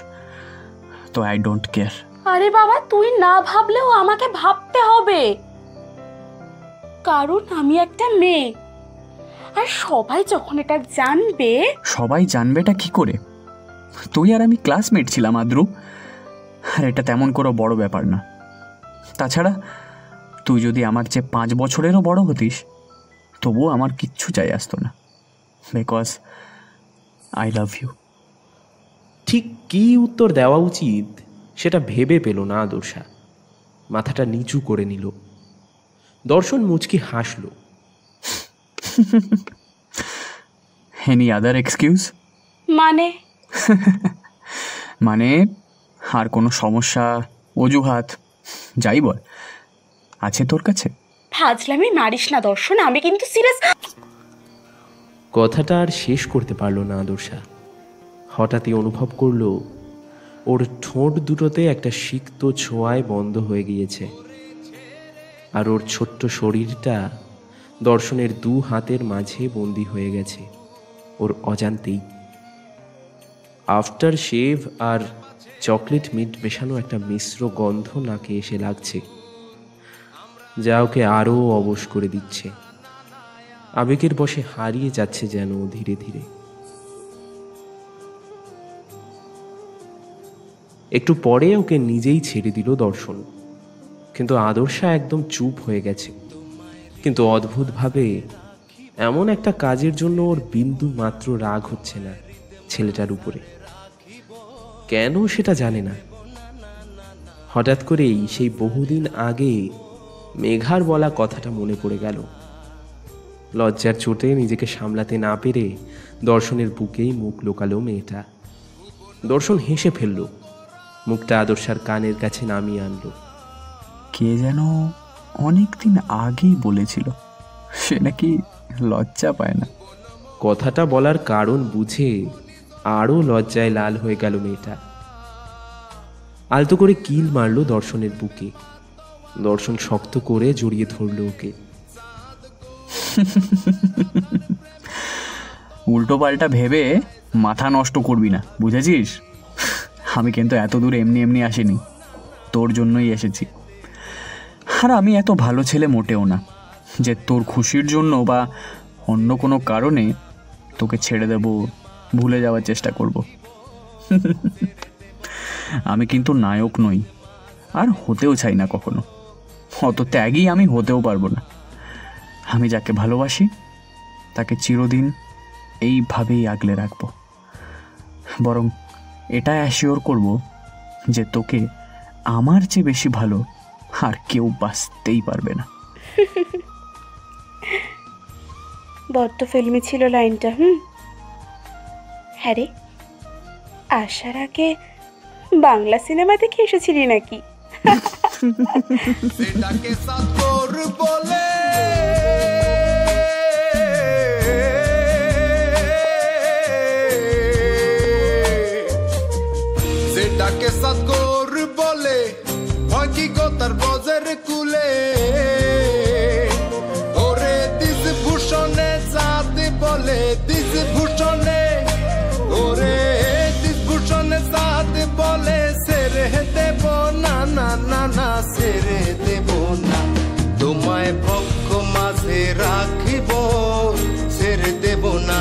তো আই ডোন্ট কেয়ার। আরে বাবা, তুই না ভাবলেও আমাকে ভাবতে হবে, কারণ আমি একটা মেয়ে। আর সবাই যখন এটা জানবে। সবাই জানবেটা কি করে? তুই আর আমি ক্লাসমেট ছিলাম আদ্রু, আর এটা তেমন কোনো বড় ব্যাপার না। তাছাড়া তুই যদি আমার চেয়ে 5 বছরেরও বড় হতিস, তবুও আমার কিচ্ছু চাই আসতো না, বিকজ আই লাভ ইউ। ঠিক কী উত্তর দেওয়া উচিত সেটা ভেবে পেল না আদর্শা। মাথাটা নিচু করে নিল। দর্শন মুচকি হাসল। Any other excuse? মানে? মানে আর কোনো সমস্যা, অজুহাত, যাই বল, আছে তোর কাছে? ফাজলামি মারিস না দর্শন, আমি কিন্তু সিরিয়াস। কথাটা আর শেষ করতে পারল না আদর্শা। হঠাৎই অনুভব করল ওর ঠোঁট দুটোতে একটা সিক্ত ছোঁয়ায় বন্ধ হয়ে গিয়েছে, আর ওর ছোট্ট শরীরটা দর্শনের 2 হাতের মাঝে বন্দি হয়ে গেছে ওর অজান্তেই। আফটার শেভ আর চকলেট মিন্ট মেশানো একটা মিশ্র গন্ধ নাকে এসে লাগছে, যা ওকে আরও অবশ করে দিচ্ছে। আবেগের বশে হারিয়ে যাচ্ছে যেন ধীরে ধীরে। একটু পরে ওকে নিজেই ছেড়ে দিল দর্শন, কিন্তু আদর্শা একদম চুপ হয়ে গেছে। কিন্তু অদ্ভুতভাবে এমন একটা কাজের জন্য ওর বিন্দু মাত্র রাগ হচ্ছে না ছেলেটার উপরে। কেন সেটা জানে না। হঠাৎ করেই সেই বহুদিন আগে মেঘার বলা কথাটা মনে পড়ে গেল। লজ্জার চোটে নিজেকে সামলাতে না পেরে দর্শনের বুকেই মুখ লোকালো মেয়েটা। দর্শন হেসে ফেলল, মুখটা আদর্শার কানের কাছে নামিয়ে আনলো। কে যেন অনেকদিন আগেই বলেছিল সে নাকি লজ্জা পায় না। কথাটা বলার কারণ বুঝে আরও লজ্জায় লাল হয়ে গেল মেয়েটা। আলতো করে কিল মারল দর্শনের বুকে। দর্শন শক্ত করে জড়িয়ে ধরল ওকে। উল্টো পাল্টা ভেবে মাথা নষ্ট করবি না, বুঝেছিস? আমি কিন্তু এত দূর এমনি এমনি আসিনি, তোর জন্যই এসেছি। আর আমি এত ভালো ছেলে মোটেও না যে তোর খুশির জন্য বা অন্য কোনো কারণে তোকে ছেড়ে দেব, ভুলে যাওয়ার চেষ্টা করব। আমি কিন্তু নায়ক নই, আর হতেও চাই না কখনো। অত ত্যাগী আমি হতেও পারবো না। আমি যাকে ভালোবাসি তাকে চিরদিন এইভাবেই আগলে রাখবো। বরং এটা অ্যাসিওর করব যে তোকে আমার চেয়ে বেশি ভালো আর কেউ বাঁচতেই পারবে না। বড্ড ফিল্মি ছিল লাইনটা। হ্যাঁ রে, আসার আগে বাংলা সিনেমা দেখে এসেছিলি নাকি? যেটাকে সৎগোর বলে হকিকতার বজের কুলে, ওরে দিস ভূষণে চাঁদ বলে দিস ভূষণে, ওরে দিস ভূষণে চাঁদ বলে সেরে দেব না না না না, সেরে দেব না। তোমায় পক্ষ মাঝে রাখিব, সেরে দেব না।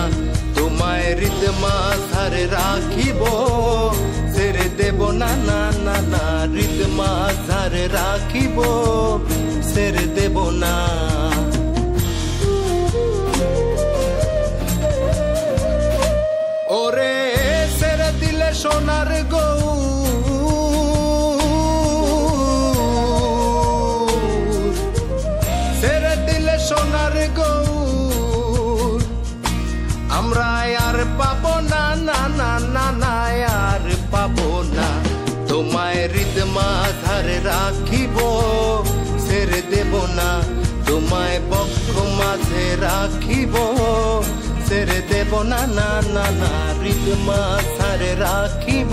তোমায় হৃদ মাঝারে রাখিব, সেরে দেব না না না না। হৃদ মাঝারে রাখিব, সেরে দেব না। ওরে সেরে দিলে সোনার গৌ, সেরে দিলে সোনার গৌর, আমরা আর পাবো না না না না না, আর পাবো না। তোমায় হৃদ মাঝারে রাখিব, ছেড়ে দেব না। তোমায় বক্ষ মাঝে রাখিব, ছেড়ে দেব না না না না। হৃদ মাঝারে রাখিব,